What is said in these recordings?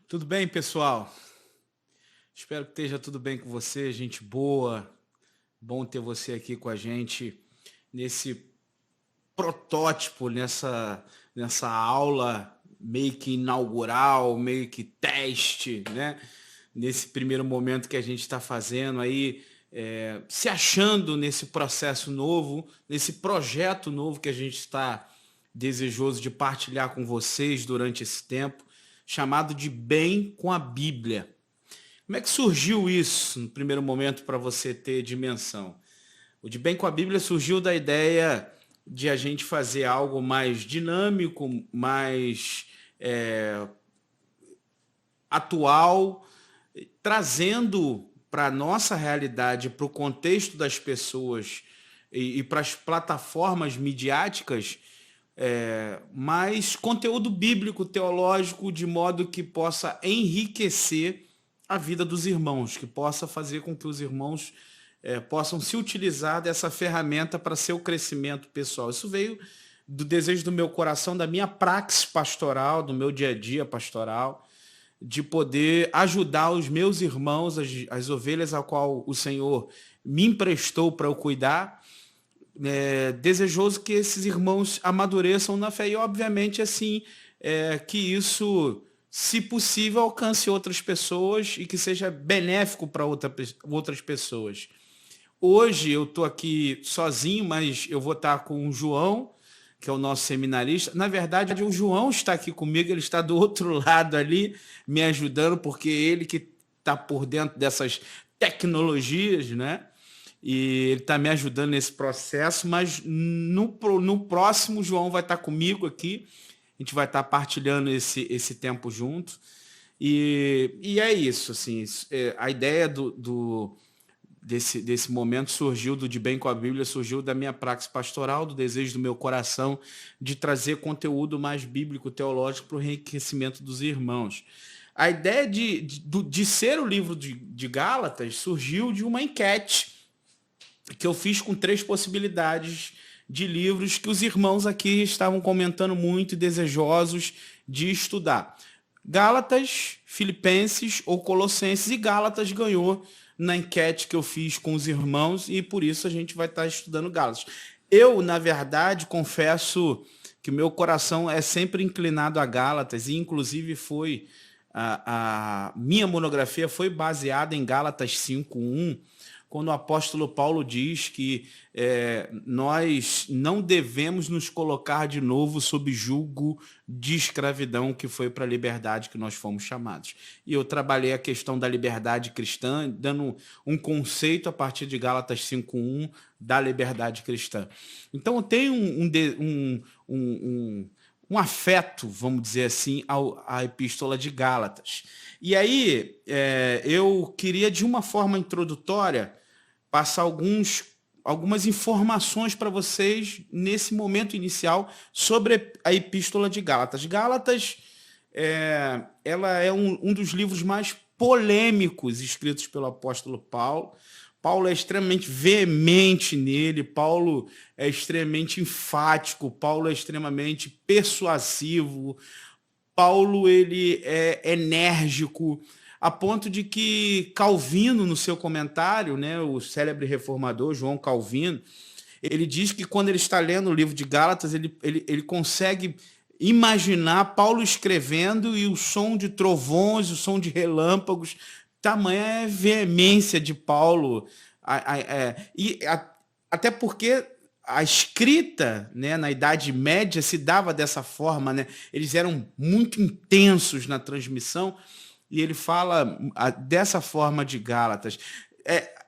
Tudo bem, pessoal? Espero que esteja tudo bem com você, gente boa. Bom ter você aqui com a gente nesse protótipo, nessa aula meio que inaugural, meio que teste, né? Nesse primeiro momento que a gente está fazendo aí, se achando nesse processo novo, nesse projeto novo que a gente está desejoso de partilhar com vocês durante esse tempo, chamado de Bem com a Bíblia. Como é que surgiu isso no primeiro momento para você ter dimensão? O de Bem com a Bíblia surgiu da ideia de a gente fazer algo mais dinâmico, mais atual, trazendo para a nossa realidade, para o contexto das pessoas e para as plataformas midiáticas, mais conteúdo bíblico, teológico, de modo que possa enriquecer a vida dos irmãos, que possa fazer com que os irmãos possam se utilizar dessa ferramenta para seu crescimento pessoal. Isso veio do desejo do meu coração, da minha praxis pastoral, do meu dia a dia pastoral, de poder ajudar os meus irmãos, as ovelhas a qual o Senhor me emprestou para eu cuidar, desejoso que esses irmãos amadureçam na fé e, obviamente, assim, que isso, se possível, alcance outras pessoas e que seja benéfico para outras pessoas. Hoje eu estou aqui sozinho, mas eu vou estar com o João, que é o nosso seminarista. Na verdade, o João está aqui comigo, ele está do outro lado ali, me ajudando, porque ele que está por dentro dessas tecnologias, né? E ele está me ajudando nesse processo, mas no próximo o João vai estar comigo aqui, a gente vai estar partilhando esse tempo junto. E é isso, assim, a ideia desse momento surgiu do De Bem com a Bíblia, surgiu da minha praxis pastoral, do desejo do meu coração de trazer conteúdo mais bíblico, teológico para o enriquecimento dos irmãos. A ideia de ser o livro de Gálatas surgiu de uma enquete que eu fiz com 3 possibilidades de livros que os irmãos aqui estavam comentando muito e desejosos de estudar. Gálatas, Filipenses ou Colossenses, e Gálatas ganhou na enquete que eu fiz com os irmãos, e por isso a gente vai estar estudando Gálatas. Eu, na verdade, confesso que o meu coração é sempre inclinado a Gálatas, e inclusive a minha monografia foi baseada em Gálatas 5:1, quando o apóstolo Paulo diz que nós não devemos nos colocar de novo sob julgo de escravidão, que foi para a liberdade que nós fomos chamados. E eu trabalhei a questão da liberdade cristã, dando um conceito a partir de Gálatas 5:1 da liberdade cristã. Então eu tenho um afeto, vamos dizer assim, à epístola de Gálatas. E aí eu queria, de uma forma introdutória, passar algumas informações para vocês nesse momento inicial sobre a epístola de Gálatas. Gálatas ela é um dos livros mais polêmicos escritos pelo apóstolo Paulo. Paulo é extremamente veemente nele, Paulo é extremamente enfático, Paulo é extremamente persuasivo, Paulo ele é enérgico, a ponto de que Calvino, no seu comentário, né, o célebre reformador João Calvino, ele diz que quando ele está lendo o livro de Gálatas, ele consegue imaginar Paulo escrevendo e o som de trovões, o som de relâmpagos, tamanha veemência de Paulo. Até porque a escrita, né, na Idade Média se dava dessa forma, né? Eles eram muito intensos na transmissão, e ele fala dessa forma de Gálatas.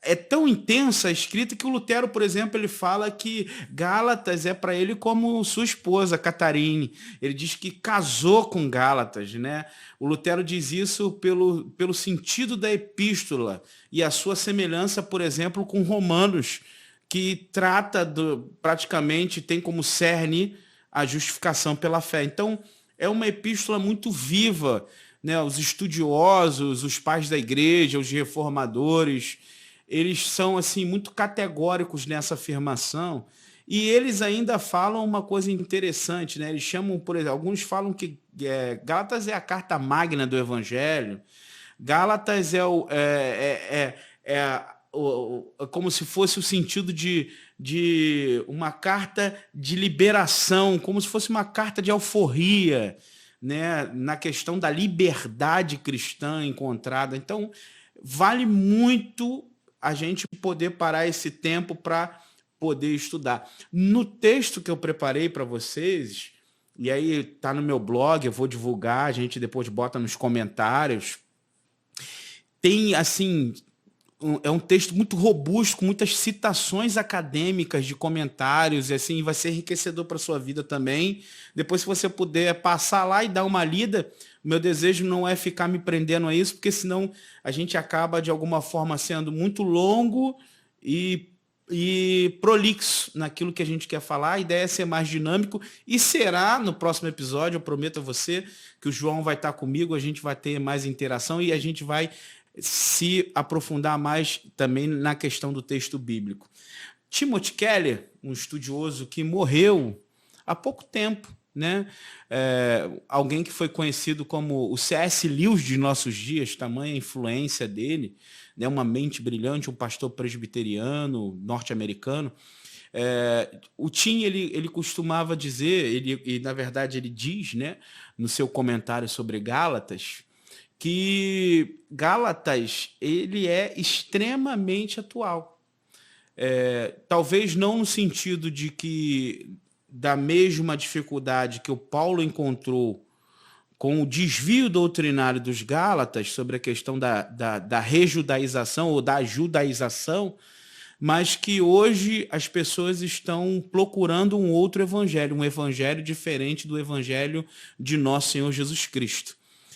É tão intensa a escrita que o Lutero, por exemplo, ele fala que Gálatas é para ele como sua esposa, Catarine. Ele diz que casou com Gálatas, né? O Lutero diz isso pelo sentido da epístola e a sua semelhança, por exemplo, com Romanos, que trata praticamente, tem como cerne a justificação pela fé. Então, é uma epístola muito viva, né? Os estudiosos, os pais da igreja, os reformadores, eles são assim muito categóricos nessa afirmação, E eles ainda falam uma coisa interessante, né? Eles chamam, por exemplo, alguns falam que Gálatas é a carta magna do Evangelho. Gálatas como se fosse o sentido de uma carta de liberação, como se fosse uma carta de alforria, né? Na questão da liberdade cristã encontrada. Então, vale muito a gente poder parar esse tempo para poder estudar. No texto que eu preparei para vocês, e aí tá no meu blog, eu vou divulgar, a gente depois bota nos comentários. Tem, assim, é um texto muito robusto, com muitas citações acadêmicas de comentários, e assim, vai ser enriquecedor para a sua vida também. Depois, se você puder passar lá e dar uma lida, meu desejo não é ficar me prendendo a isso, porque senão a gente acaba, de alguma forma, sendo muito longo e prolixo naquilo que a gente quer falar. A ideia é ser mais dinâmico, e será no próximo episódio, eu prometo a você que o João vai estar comigo, a gente vai ter mais interação e a gente vai se aprofundar mais também na questão do texto bíblico. Timothy Keller, um estudioso que morreu há pouco tempo, né? Alguém que foi conhecido como o C.S. Lewis de nossos dias, tamanha influência dele, né? Uma mente brilhante, um pastor presbiteriano, norte-americano. O Tim, ele costumava dizer, e na verdade ele diz, né, no seu comentário sobre Gálatas, que Gálatas ele é extremamente atual. Talvez não no sentido de que da mesma dificuldade que o Paulo encontrou com o desvio doutrinário dos Gálatas sobre a questão da rejudaização ou da judaização, mas que hoje as pessoas estão procurando um outro evangelho, um evangelho diferente do evangelho de nosso Senhor Jesus Cristo.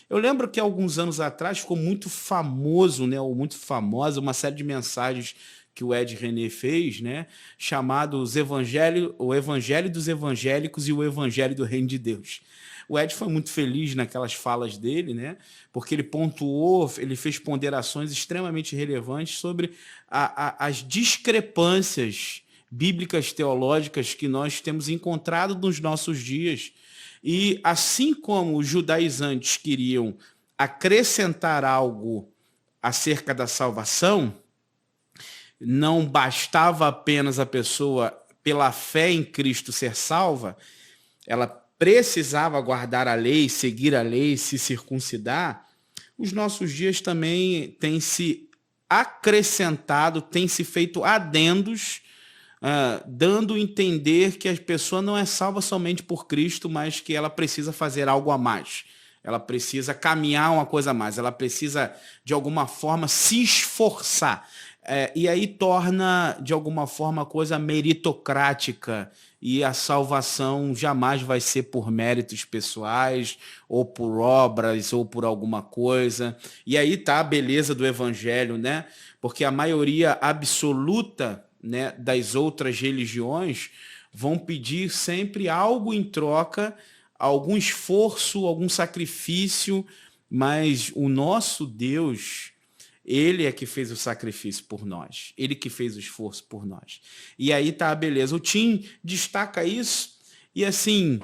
Eu lembro que alguns anos atrás ficou muito famoso, né, ou muito famosa, uma série de mensagens que o Ed René fez, né, chamado o Evangelho dos Evangélicos e o Evangelho do Reino de Deus. O Ed foi muito feliz naquelas falas dele, né, porque ele pontuou, ele fez ponderações extremamente relevantes sobre as discrepâncias bíblicas teológicas que nós temos encontrado nos nossos dias. E assim como os judaizantes queriam acrescentar algo acerca da salvação, não bastava apenas a pessoa, pela fé em Cristo, ser salva, ela precisava guardar a lei, seguir a lei, se circuncidar. Os nossos dias também têm se acrescentado, têm se feito adendos, dando a entender que a pessoa não é salva somente por Cristo, mas que ela precisa fazer algo a mais. Ela precisa caminhar uma coisa a mais. Ela precisa, de alguma forma, se esforçar. E aí torna, de alguma forma, a coisa meritocrática. E a salvação jamais vai ser por méritos pessoais, ou por obras, ou por alguma coisa. E aí está a beleza do evangelho, né? Porque a maioria absoluta, né, das outras religiões vão pedir sempre algo em troca, algum esforço, algum sacrifício, mas o nosso Deus, ele é que fez o sacrifício por nós, ele que fez o esforço por nós. E aí tá a beleza. O Tim destaca isso, e assim,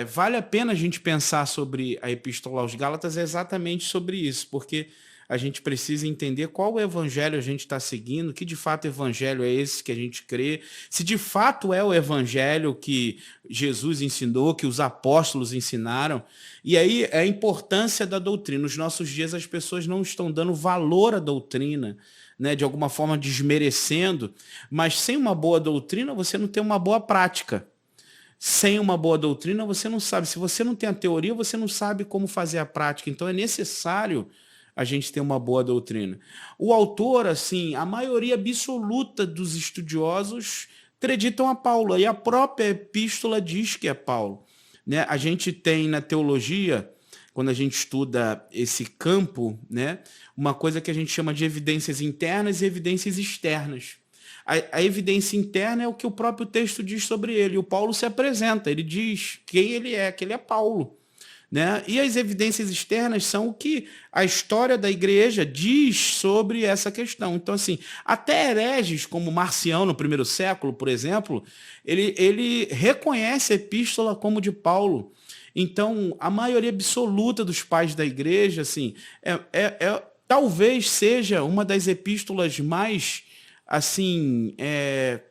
vale a pena a gente pensar sobre a Epístola aos Gálatas exatamente sobre isso, porque a gente precisa entender qual evangelho a gente está seguindo, que de fato evangelho é esse que a gente crê, se de fato é o evangelho que Jesus ensinou, que os apóstolos ensinaram. E aí a importância da doutrina. Nos nossos dias as pessoas não estão dando valor à doutrina, né, de alguma forma desmerecendo, mas sem uma boa doutrina você não tem uma boa prática. Sem uma boa doutrina você não sabe. Se você não tem a teoria, você não sabe como fazer a prática. Então é necessário a gente ter uma boa doutrina. O autor, assim, a maioria absoluta dos estudiosos acreditam a Paulo, e a própria epístola diz que é Paulo, né? A gente tem na teologia, quando a gente estuda esse campo, né, uma coisa que a gente chama de evidências internas e evidências externas. A evidência interna é o que o próprio texto diz sobre ele. O Paulo se apresenta, ele diz quem ele é, que ele é Paulo. né? E as evidências externas são o que a história da igreja diz sobre essa questão. Então, assim, até hereges como Marcião, no primeiro século, por exemplo, ele reconhece a epístola como de Paulo. Então, a maioria absoluta dos pais da igreja, assim, talvez seja uma das epístolas mais, assim,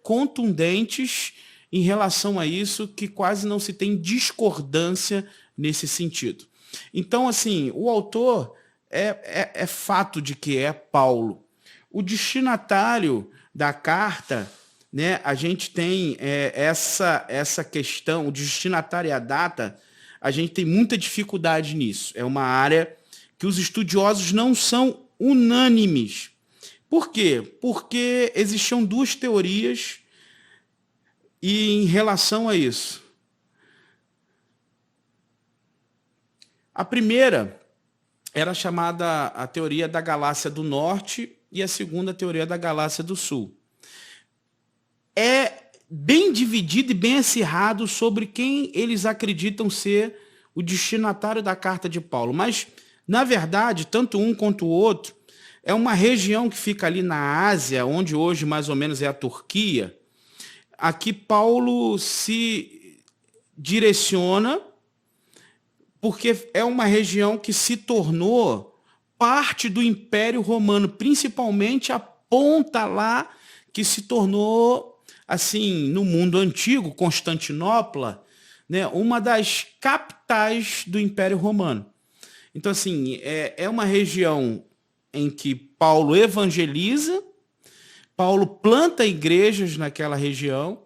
contundentes em relação a isso, que quase não se tem discordância nesse sentido. Então, assim, o autor é fato de que é Paulo. O destinatário da carta, né, a gente tem essa questão, o destinatário e a data, a gente tem muita dificuldade nisso. É uma área que os estudiosos não são unânimes. Por quê? Porque existiam duas teorias em relação a isso. A primeira era chamada a teoria da Galácia do Norte e a segunda a teoria da Galácia do Sul. É bem dividido e bem acirrado sobre quem eles acreditam ser o destinatário da carta de Paulo. Mas, na verdade, tanto um quanto o outro, é uma região que fica ali na Ásia, onde hoje mais ou menos é a Turquia. Aqui Paulo se direciona porque é uma região que se tornou parte do Império Romano, principalmente a ponta lá que se tornou, assim, no mundo antigo, Constantinopla, né, uma das capitais do Império Romano. Então, assim, é uma região em que Paulo evangeliza, Paulo planta igrejas naquela região,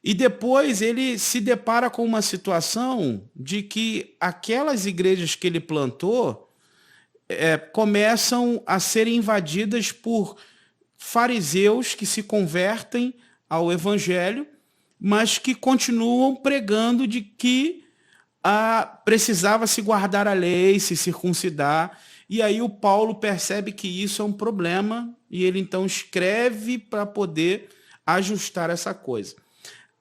e depois ele se depara com uma situação de que aquelas igrejas que ele plantou começam a ser invadidas por fariseus que se convertem ao evangelho, mas que continuam pregando de que precisava se guardar a lei, se circuncidar. E aí o Paulo percebe que isso é um problema e ele então escreve para poder ajustar essa coisa.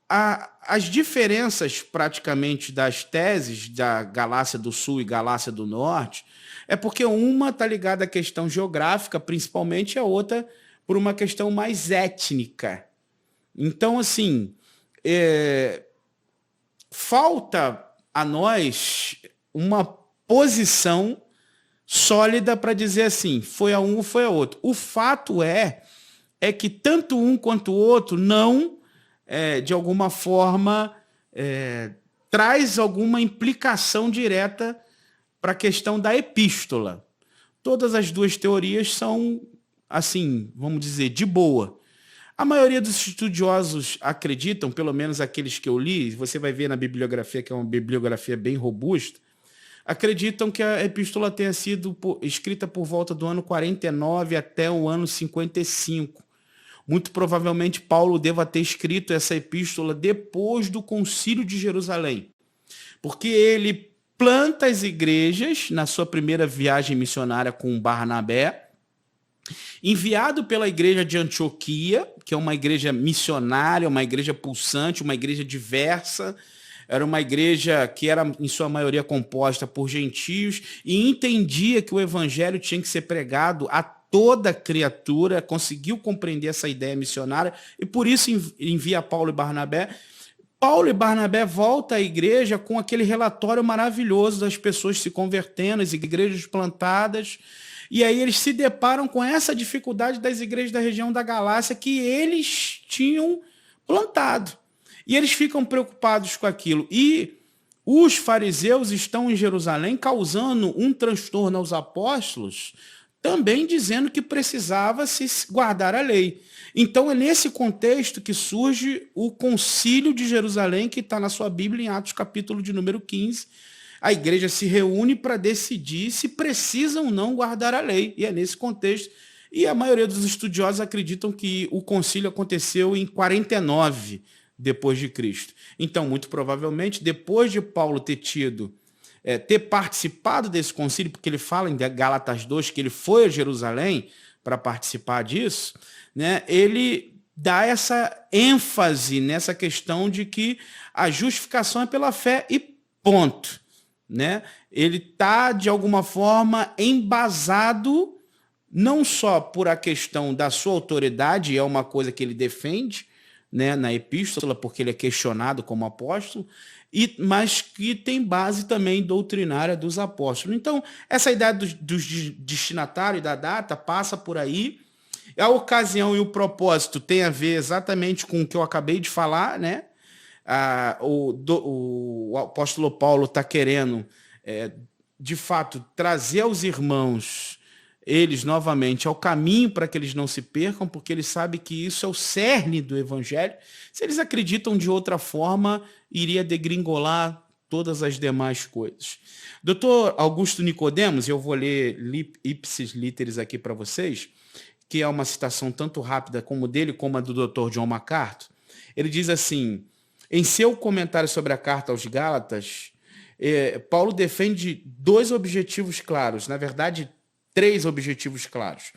As diferenças praticamente das teses da Galácia do Sul e Galácia do Norte é porque uma está ligada à questão geográfica, principalmente, e a outra por uma questão mais étnica. Então, assim, falta a nós uma posição sólida para dizer assim, foi a um ou foi a outro. O fato é que tanto um quanto o outro não de alguma forma, traz alguma implicação direta para a questão da epístola. Todas as duas teorias são, assim, vamos dizer, de boa. A maioria dos estudiosos acreditam, pelo menos aqueles que eu li, você vai ver na bibliografia, que é uma bibliografia bem robusta, acreditam que a epístola tenha sido escrita por volta do ano 49 até o ano 55. Muito provavelmente Paulo deva ter escrito essa epístola depois do Concílio de Jerusalém, porque ele planta as igrejas na sua primeira viagem missionária com Barnabé, enviado pela igreja de Antioquia, que é uma igreja missionária, uma igreja pulsante, uma igreja diversa. Era uma igreja que era, em sua maioria, composta por gentios e entendia que o evangelho tinha que ser pregado a toda criatura, conseguiu compreender essa ideia missionária e por isso envia Paulo e Barnabé. Paulo e Barnabé voltam à igreja com aquele relatório maravilhoso das pessoas se convertendo, as igrejas plantadas, e aí eles se deparam com essa dificuldade das igrejas da região da Galácia que eles tinham plantado. E eles ficam preocupados com aquilo. E os fariseus estão em Jerusalém causando um transtorno aos apóstolos, também dizendo que precisava se guardar a lei. Então é nesse contexto que surge o Concílio de Jerusalém, que está na sua Bíblia, em Atos capítulo de número 15. A igreja se reúne para decidir se precisam ou não guardar a lei. E é nesse contexto. E a maioria dos estudiosos acreditam que o concílio aconteceu em 49 depois de Cristo. Então, muito provavelmente, depois de Paulo ter participado desse concílio, porque ele fala em Gálatas 2 que ele foi a Jerusalém para participar disso, né, ele dá essa ênfase nessa questão de que a justificação é pela fé e ponto. né? Ele está, de alguma forma, embasado não só por a questão da sua autoridade, é uma coisa que ele defende, né, na epístola, porque ele é questionado como apóstolo, mas que tem base também doutrinária dos apóstolos. Então, essa ideia dos destinatários da data passa por aí. A ocasião e o propósito tem a ver exatamente com o que eu acabei de falar, né? O apóstolo Paulo está querendo, de fato, trazer aos irmãos eles novamente ao caminho para que eles não se percam, porque ele sabe que isso é o cerne do evangelho. Se eles acreditam de outra forma, iria degringolar todas as demais coisas. Doutor Augusto Nicodemos, eu vou ler ipsis literis aqui para vocês, que é uma citação tanto rápida como dele, como a do Dr. John MacArthur. Ele diz assim, em seu comentário sobre a carta aos Gálatas, Paulo defende dois objetivos claros, na verdade, 3 objetivos claros.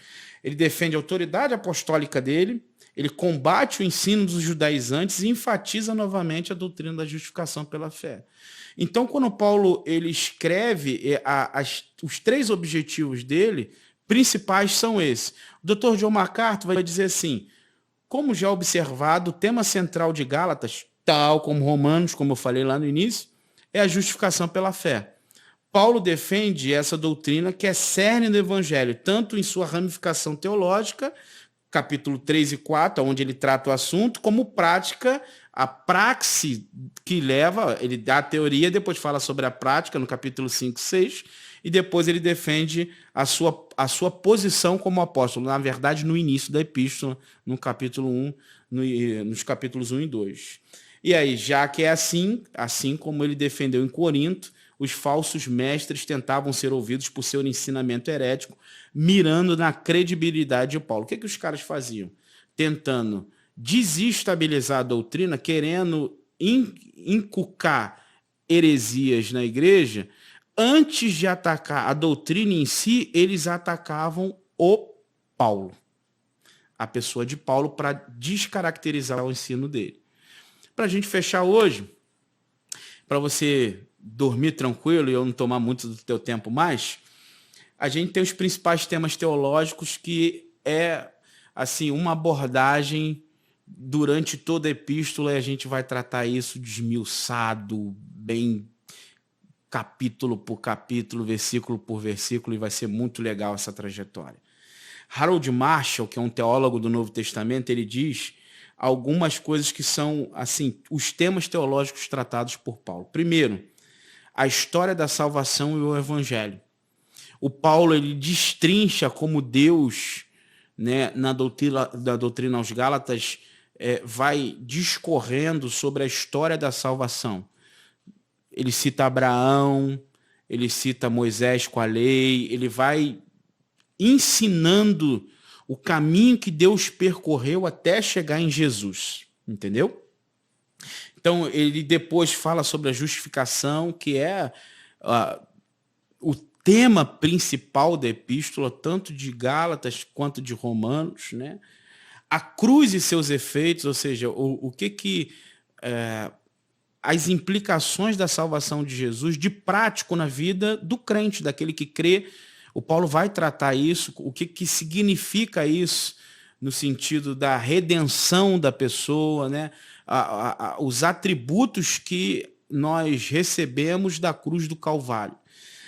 Ele defende a autoridade apostólica dele, ele combate o ensino dos judaizantes e enfatiza novamente a doutrina da justificação pela fé. Então, quando Paulo ele escreve os 3 objetivos dele, principais são esses. O Dr. John MacArthur vai dizer assim, como já observado, o tema central de Gálatas, tal como Romanos, como eu falei lá no início, é a justificação pela fé. Paulo defende essa doutrina que é cerne do evangelho, tanto em sua ramificação teológica, capítulo 3 e 4, onde ele trata o assunto, como prática, a praxe que leva, ele dá a teoria, depois fala sobre a prática, no capítulo 5 e 6, e depois ele defende a sua posição como apóstolo, na verdade, no início da epístola, no capítulo 1, nos capítulos 1 e 2. E aí, já que é assim como ele defendeu em Corinto, os falsos mestres tentavam ser ouvidos por seu ensinamento herético, mirando na credibilidade de Paulo. O que os caras faziam? Tentando desestabilizar a doutrina, querendo inculcar heresias na igreja, antes de atacar a doutrina em si, eles atacavam o Paulo, a pessoa de Paulo, para descaracterizar o ensino dele. Para a gente fechar hoje, para você dormir tranquilo e eu não tomar muito do teu tempo mais, a gente tem os principais temas teológicos que é assim uma abordagem durante toda a epístola e a gente vai tratar isso desmiuçado, bem capítulo por capítulo, versículo por versículo, e vai ser muito legal essa trajetória. Harold Marshall, que é um teólogo do Novo Testamento, ele diz algumas coisas que são assim os temas teológicos tratados por Paulo. Primeiro, a história da salvação e o evangelho. O Paulo ele destrincha como Deus, né, da doutrina aos Gálatas, vai discorrendo sobre a história da salvação. Ele cita Abraão, ele cita Moisés com a lei, ele vai ensinando o caminho que Deus percorreu até chegar em Jesus, entendeu? Então, ele depois fala sobre a justificação, que é o tema principal da epístola, tanto de Gálatas quanto de Romanos, né? A cruz e seus efeitos, ou seja, as implicações da salvação de Jesus de prático na vida do crente, daquele que crê. O Paulo vai tratar isso, o que significa isso no sentido da redenção da pessoa, né? Os atributos que nós recebemos da cruz do Calvário.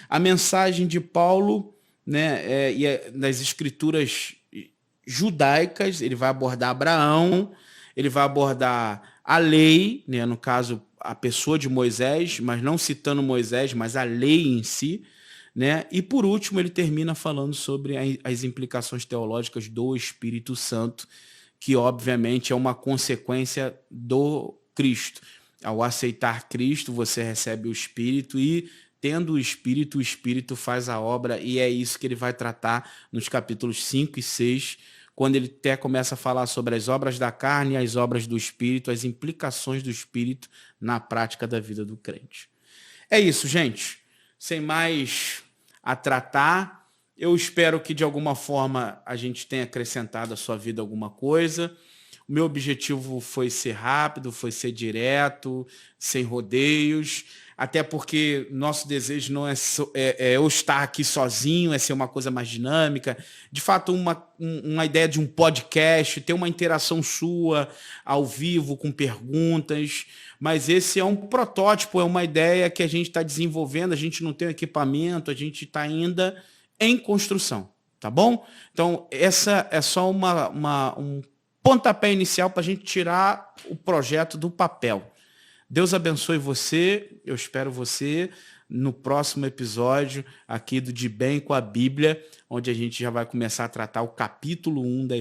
A mensagem de Paulo, né, nas escrituras judaicas, ele vai abordar Abraão, ele vai abordar a lei, né, no caso, a pessoa de Moisés, mas não citando Moisés, mas a lei em si, né? E, por último, ele termina falando sobre as implicações teológicas do Espírito Santo, que, obviamente, é uma consequência do Cristo. Ao aceitar Cristo, você recebe o Espírito e, tendo o Espírito faz a obra, e é isso que ele vai tratar nos capítulos 5 e 6, quando ele até começa a falar sobre as obras da carne e as obras do Espírito, as implicações do Espírito na prática da vida do crente. É isso, gente. Sem mais a tratar, eu espero que de alguma forma a gente tenha acrescentado à sua vida alguma coisa. O meu objetivo foi ser rápido, foi ser direto, sem rodeios. até porque nosso desejo não é eu estar aqui sozinho, é ser uma coisa mais dinâmica. De fato, uma ideia de um podcast, ter uma interação sua ao vivo com perguntas, mas esse é um protótipo, é uma ideia que a gente está desenvolvendo, a gente não tem equipamento, a gente está ainda em construção, tá bom? Então, essa é só um pontapé inicial para a gente tirar o projeto do papel. Deus abençoe você, eu espero você no próximo episódio aqui do De Bem com a Bíblia, onde a gente já vai começar a tratar o capítulo 1 da